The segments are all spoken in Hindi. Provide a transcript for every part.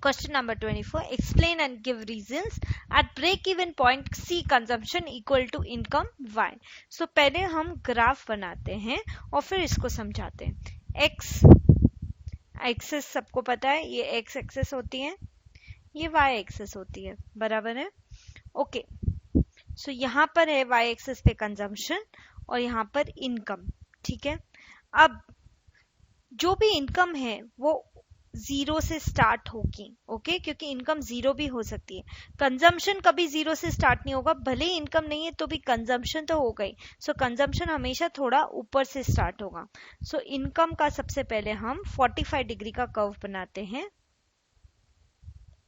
Question number 24. Explain and give reasons at break-even point C consumption equal to income Y. So पहले हम ग्राफ बनाते हैं और फिर इसको समझाते हैं. X एक्सेस सबको पता है, ये X एक्सेस होती है, ये Y एक्सेस होती है, बराबर है. ओके, सो यहाँ पर है Y एक्सेस पे कंजम्पशन और यहाँ पर इनकम. ठीक है, अब जो भी इनकम है वो जीरो से स्टार्ट होगी. ओके, क्योंकि इनकम जीरो भी हो सकती है. कंजम्पशन कभी जीरो से स्टार्ट नहीं होगा, भले ही इनकम नहीं है तो भी कंजम्पशन तो हो गई. सो कंजम्पशन हमेशा थोड़ा ऊपर से स्टार्ट होगा. सो इनकम का सबसे पहले हम 45 डिग्री का कर्व बनाते हैं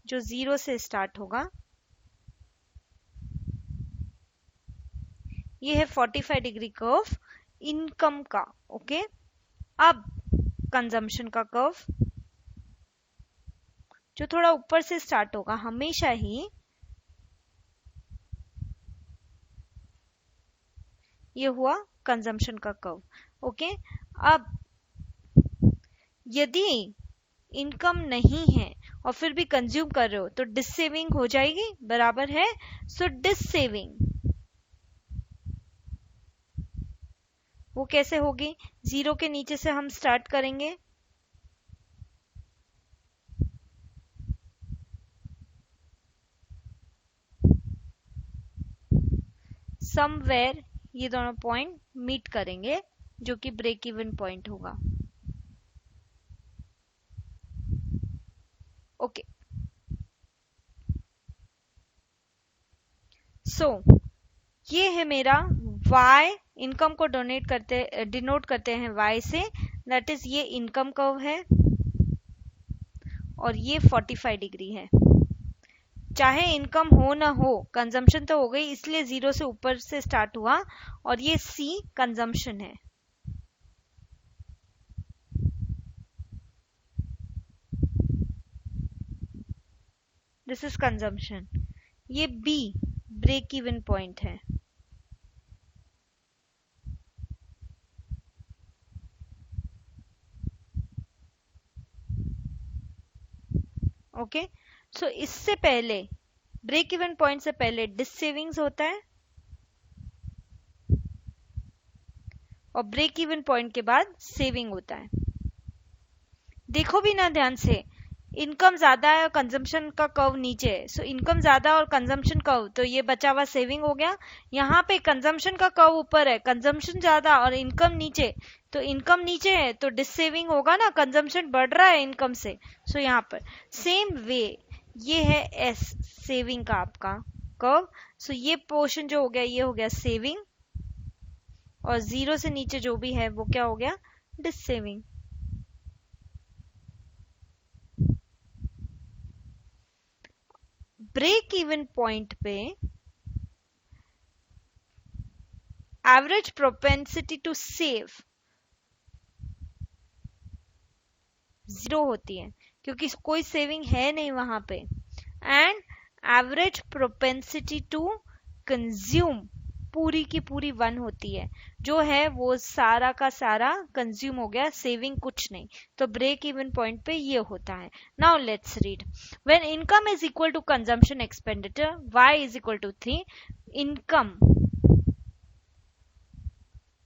जो जीरो से स्टार्ट होगा. ये है 45 डिग्री कर्व इनकम का. ओके, अब कंजम्पशन का कर्व जो थोड़ा ऊपर से स्टार्ट होगा, हमेशा ही ये हुआ कंजम्पशन का कर्व. ओके, अब यदि इनकम नहीं है और फिर भी कंज्यूम कर रहे हो तो डिससेविंग हो जाएगी, बराबर है. सो डिससेविंग वो कैसे होगी? जीरो के नीचे से हम स्टार्ट करेंगे. समवेयर ये दोनों पॉइंट मीट करेंगे जो कि ब्रेक इवन पॉइंट होगा. ओके, सो ये है मेरा y. इनकम को डिनोट करते हैं y से, दैट इज ये इनकम कर्व है और ये 45 डिग्री है. चाहे इनकम हो ना हो, कंजम्पशन तो हो गई, इसलिए जीरो से ऊपर से स्टार्ट हुआ और ये C कंजम्पशन है. This is consumption. ये B ब्रेक इवन पॉइंट है. ओके, सो इससे पहले ब्रेक इवन पॉइंट से पहले डिससेविंग्स होता है और ब्रेक इवन पॉइंट के बाद सेविंग होता है. देखो भी ना ध्यान से, इनकम ज्यादा है और कंजम्पशन का कर्व नीचे है. सो इनकम ज्यादा और कंजम्पशन कर्व, तो ये बचा हुआ सेविंग हो गया. यहाँ पे कंजम्पशन का कर्व ऊपर है, कंजम्पशन ज्यादा और इनकम नीचे, तो इनकम नीचे है तो डिससेविंग होगा ना, कंजम्पशन बढ़ रहा है इनकम से. सो यहाँ पर सेम वे ये है एस सेविंग का आपका कर्व. सो ये पोर्शन जो हो गया ये हो गया सेविंग और जीरो से नीचे जो भी है वो क्या हो गया? डिससेविंग. ब्रेक इवन पॉइंट पे average propensity to save zero होती है क्योंकि कोई सेविंग है नहीं वहां पे. And average propensity to consume पूरी की पूरी 1 होती है. जो है वो सारा का सारा कंज्यूम हो गया, सेविंग कुछ नहीं. तो ब्रेक इवन पॉइंट पे ये होता है. Now let's read. When income is equal to consumption expenditure y is equal to 3. Income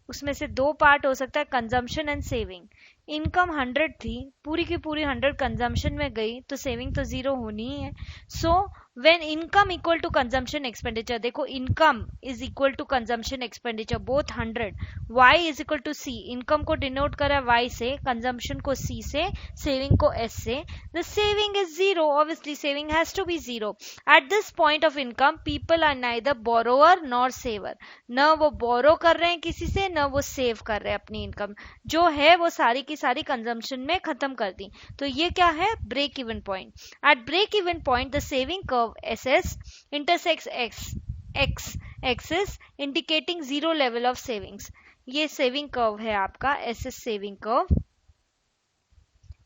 उसमें से दो पार्ट हो सकता है, कंजम्पशन एंड सेविंग. इनकम 100 थी, पूरी की पूरी 100 कंजम्पशन में गई तो सेविंग तो जीरो होनी ही है. So when income equal to consumption expenditure, देखो income is equal to consumption expenditure both 100. y is equal to c, income को डिनोट करा y से, कंजम्पशन को c से, सेविंग को s से. The saving is zero, obviously saving has to be zero. At this point of income people are neither borrower nor saver. न वो बोरो कर रहे हैं किसी से, न वो सेव कर रहे हैं अपनी इनकम. जो है वो सारी की सारी कंजम्पशन में खत्म कर दी. तो ये क्या है? Break even point. At break even point the saving curve SS intersects x axis indicating zero level of savings. ये सेविंग कर्व है आपका SS saving curve.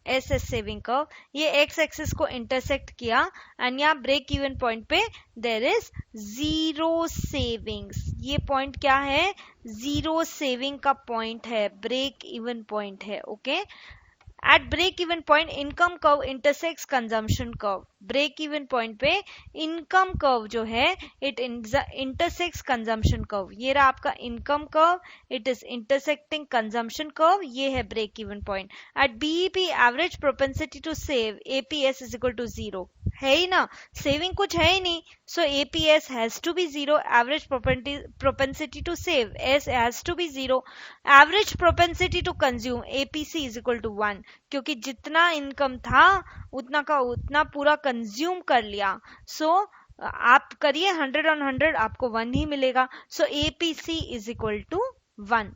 SS saving curve ये x एक्सिस को इंटरसेक्ट किया एंड यहाँ ब्रेक इवन पॉइंट पे देयर इज जीरो सेविंग्स. ये पॉइंट क्या है? जीरो सेविंग का पॉइंट है, ब्रेक इवन पॉइंट है. Okay, at break even point income curve intersects consumption curve. Break even point पे इनकम कर्व जो है इट इंटरसेक्स कंजम्पशन कर्व. ये रहा आपका income curve, it is intersecting consumption curve. ये है break even point. At BEP average propensity to save APS is equal to 0. है ही ना, सेविंग कुछ है ही नहीं. So APS has to be 0. Average propensity to save S has to be 0. Average propensity to consume APC is equal to 1. क्योंकि जितना इनकम था उतना का उतना पूरा कंज्यूम कर लिया. सो आप करिए 100 on 100, आपको 1 ही मिलेगा. सो एपीसी इज इक्वल टू 1.